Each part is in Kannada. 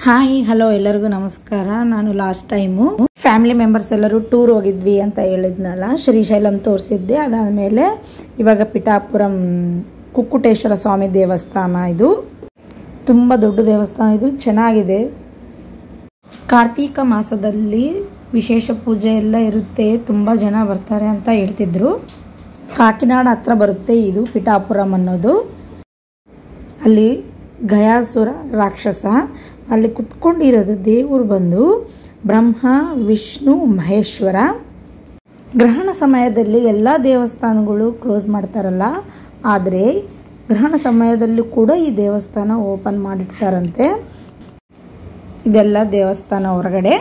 ಹಾಯ್ ಹಲೋ ಎಲ್ಲರಿಗೂ ನಮಸ್ಕಾರ. ನಾನು ಲಾಸ್ಟ್ ಟೈಮು ಫ್ಯಾಮಿಲಿ ಮೆಂಬರ್ಸ್ ಎಲ್ಲರೂ ಟೂರ್ ಹೋಗಿದ್ವಿ ಅಂತ ಹೇಳಿದ್ನಲ್ಲ, ಶ್ರೀಶೈಲಂ ತೋರಿಸಿದ್ದೆ. ಅದಾದಮೇಲೆ ಇವಾಗ ಪಿಠಾಪುರಂ ಕುಕ್ಕುಟೇಶ್ವರ ಸ್ವಾಮಿ ದೇವಸ್ಥಾನ. ಇದು ತುಂಬ ದೊಡ್ಡ ದೇವಸ್ಥಾನ, ಇದು ಚೆನ್ನಾಗಿದೆ. ಕಾರ್ತೀಕ ಮಾಸದಲ್ಲಿ ವಿಶೇಷ ಪೂಜೆ ಎಲ್ಲ ಇರುತ್ತೆ, ತುಂಬ ಜನ ಬರ್ತಾರೆ ಅಂತ ಹೇಳ್ತಿದ್ರು. ಕಾಕಿನಾಡ ಹತ್ರ ಬರುತ್ತೆ ಇದು ಪಿಠಾಪುರಂ ಅನ್ನೋದು. ಅಲ್ಲಿ ಗಯಾಸುರ ರಾಕ್ಷಸ ಅಲ್ಲಿ ಕುತ್ಕೊಂಡಿರೋದು ದೇವರು ಬಂದು ಬ್ರಹ್ಮ ವಿಷ್ಣು ಮಹೇಶ್ವರ. ಗ್ರಹಣ ಸಮಯದಲ್ಲಿ ಎಲ್ಲ ದೇವಸ್ಥಾನಗಳು ಕ್ಲೋಸ್ ಮಾಡ್ತಾರಲ್ಲ, ಆದರೆ ಗ್ರಹಣ ಸಮಯದಲ್ಲೂ ಕೂಡ ಈ ದೇವಸ್ಥಾನ ಓಪನ್ ಮಾಡಿರ್ತಾರಂತೆ. ಇದೆಲ್ಲ ದೇವಸ್ಥಾನ ಹೊರಗಡೆ.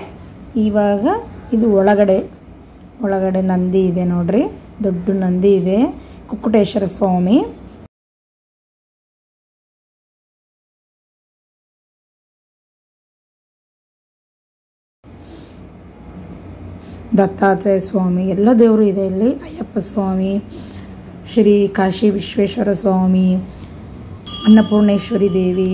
ಇವಾಗ ಇದು ಒಳಗಡೆ ನಂದಿ ಇದೆ ನೋಡ್ರಿ, ದೊಡ್ಡ ನಂದಿ ಇದೆ, ಕುಕ್ಕುಟೇಶ್ವರ ಸ್ವಾಮಿ. ದತ್ತಾತ್ರೇಯ ಸ್ವಾಮಿ ಎಲ್ಲ ದೇವರು ಇದೆ ಇಲ್ಲಿ. ಅಯ್ಯಪ್ಪ ಸ್ವಾಮಿ, ಶ್ರೀ ಕಾಶಿ ವಿಶ್ವೇಶ್ವರ ಸ್ವಾಮಿ, ಅನ್ನಪೂರ್ಣೇಶ್ವರಿ ದೇವಿ,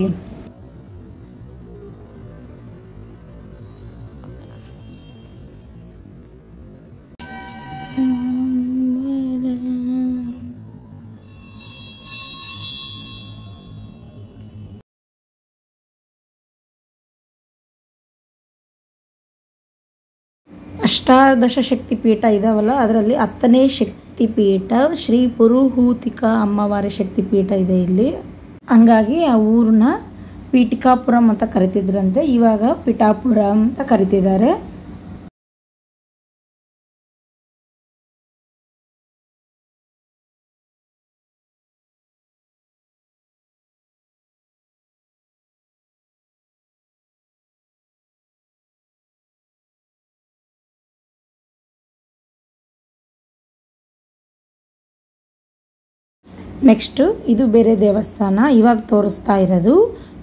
ಅಷ್ಟಾದಶ ಶಕ್ತಿ ಪೀಠ ಇದಾವಲ್ಲ, ಅದರಲ್ಲಿ 10ನೇ ಶಕ್ತಿ ಪೀಠ ಶ್ರೀ ಪುರುಹೂತಿಕಾ ಅಮ್ಮವಾರಿ ಶಕ್ತಿ ಪೀಠ ಇದೆ ಇಲ್ಲಿ. ಹಂಗಾಗಿ ಆ ಊರನ್ನ ಪೀಠಿಕಾಪುರಂ ಅಂತ ಕರಿತಿದ್ರಂತೆ, ಇವಾಗ ಪಿಠಾಪುರಂ ಅಂತ ಕರಿತಿದ್ದಾರೆ. ನೆಕ್ಸ್ಟ್ ಇದು ಬೇರೆ ದೇವಸ್ಥಾನ. ಇವಾಗ ತೋರಿಸ್ತಾ ಇರೋದು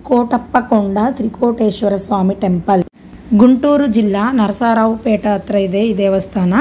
ಕೋಟಪ್ಪಕೊಂಡ ತ್ರಿಕೋಟೇಶ್ವರ ಸ್ವಾಮಿ ಟೆಂಪಲ್. ಗುಂಟೂರು ಜಿಲ್ಲಾ ನರಸರಾವುಪೇಟ ಹತ್ರ ಇದೆ ಈ ದೇವಸ್ಥಾನ.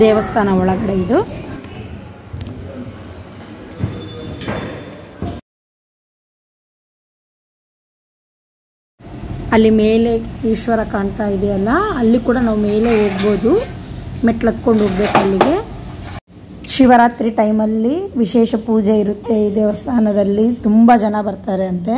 ದೇವಸ್ಥಾನ ಒಳಗಡೆ ಇದು. ಅಲ್ಲಿ ಮೇಲೆ ಈಶ್ವರ ಕಾಣ್ತಾ ಇದೆಯಲ್ಲ, ಅಲ್ಲಿ ಕೂಡ ನಾವು ಮೇಲೆ ಹೋಗ್ಬೋದು, ಮೆಟ್ಲು ಹತ್ಕೊಂಡು ಹೋಗ್ಬೇಕು ಅಲ್ಲಿಗೆ. ಶಿವರಾತ್ರಿ ಟೈಮಲ್ಲಿ ವಿಶೇಷ ಪೂಜೆ ಇರುತ್ತೆ ಈ ದೇವಸ್ಥಾನದಲ್ಲಿ, ತುಂಬ ಜನ ಬರ್ತಾರೆ ಅಂತೆ.